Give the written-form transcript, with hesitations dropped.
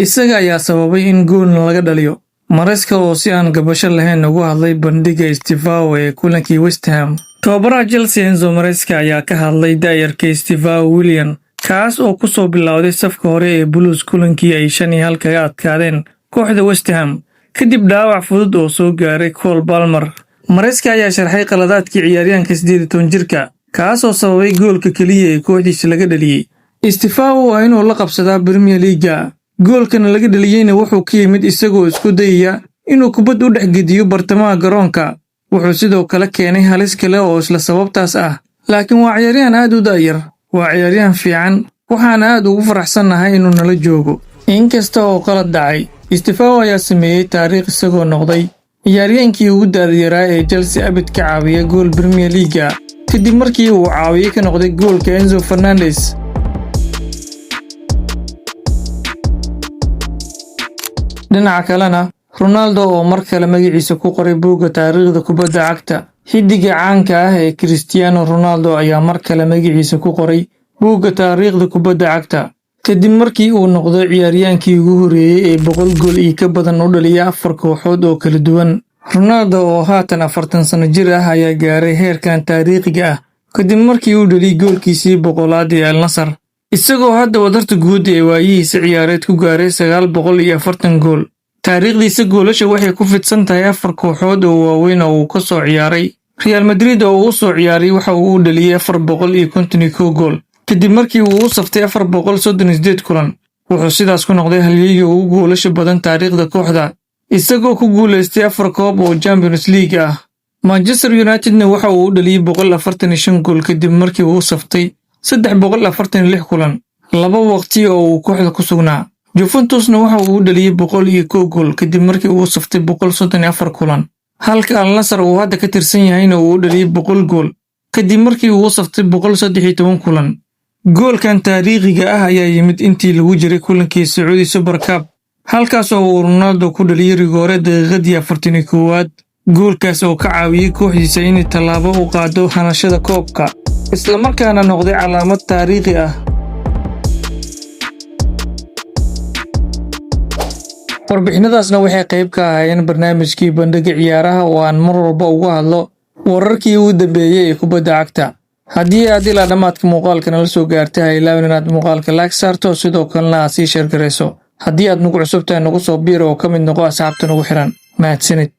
isaga ayaa sababay in goolna laga dhaliyo. Maresca oo si aan gabasho lahayn ugu hadlay bandhiga Estevao ee kulankii West Ham. Tababaraha Chelsea Enzo Maresca ayaa ka hadlay daayarka Estevao Willian, kaas oo ku soo bilowday safka hore ee Blues kulankii ay 5-1 kaga adkaadeen kooxda West Ham kadib dhaawac fudud oo soo gaaray Cole Palmer. Maresca ayaa sharxay qaladaadkii ciyaaryahanka 18 jirka, kaas oo sababay goolka kaliya ee kooxdiisa laga dhaliyay. Estevao waa inuu la qabsadaa Premier League. Goolkan laga dhaliyayna wuxuu ka yimid isagoo isku dayaya inuu kubad u dhex gediyo bartamaha garoonka. Wuxuu sidoo kale keenay halis kale oo isla sababtaas ah. Laakiin waa ciyaaryahan aad u daayar. Waa ciyaaryahan fiican, waxaan aad ugu faraxsanahay inuu nala joogo. Inkasta oo qalad dhacay, Estevao ayaa sameeyay taariikh isagoo noqday ciyaaryahankii ugu da'da ee Chelsea abid ka caawiya gool Premier League kadib markii uu caawiye ka noqday goolka Enzo Fernandez. dhinaca kalena Ronaldo oo mar kale magaciisa ku qoray buugga taariikhda kubadda cagta. Xiddiga caanka ah ee Cristiano Ronaldo ayaa mar kale magaciisa ku qoray buugga taariikhda kubadda cagta kadib markii uu noqday ciyaaryahankii ugu horeeyay ee 100 gool iyo ka badan u dhaliya 4 kooxood oo kala duwan. Ronaldo oo haatan 40 sano jir ah ayaa gaaray heerkan taariikhiga ah kadib markii uu dhaliyay goolkiisii 100aad ee Al Nassr, isagoo hadda wadarta guud ee waayihiisa ciyaareed ku gaaray 940 gool. taariikhdiisa goolasha waxay ku fidsan tahay 4 kooxood oo waaweyn oo uu ka soo ciyaaray. Real Madrid oo uu soo ciyaaray waxa uu dhaliyay 451 gool kadib markii uu u saftay 438 kulan. Wuxuu sidaas ku noqday halyeeyga ugu goolasha badan taariikhda kooxda, isagoo ku guuleystay 4 koob oo Champions League ah. Manchester United-na waxa uu dhaliyay 145 gool kadib markii uu saftay 346 kulan, 2 waqti oo uu kooxda ku sugnaa. Juventusna waxa uu dhaliyay 101 gool kadib markii uu saftay 134 kulan, halka Al Nassr uu hadda ka tirsan yahayna uu dhaliyay 100 gool kadib markii uu saftay 113 kulan. Goolkan taariikhiga ah ayaa yimid intii lagu jiray kulankii Saudi Super Cup, halkaas oo uu Ronaldo ku dhaliyay rigoore daqiiqadii 41aad. goolkaas oo ka caawiyay kooxdiisa inay tallaabo u qaado hanashada koobka, isla markaana noqday calaamad taariikhi ah. warbixinadaasna waxay qayb ka ahaayeen barnaamijkii bandhiga ciyaaraha oo aan mar walba uga hadlo wararkii ugu dambeeyay ee kubadda cagta. haddii aad ilaa dhammaadka muuqaalkana la soo gaartay, ha ilaawin inaad muuqaalka like saarto, sidoo kalena aad sii sheer garayso. haddii aad nagu cusub tahay, nagu soo biir oo ka mid noqo asxaabta nagu xiran. mahadsanid.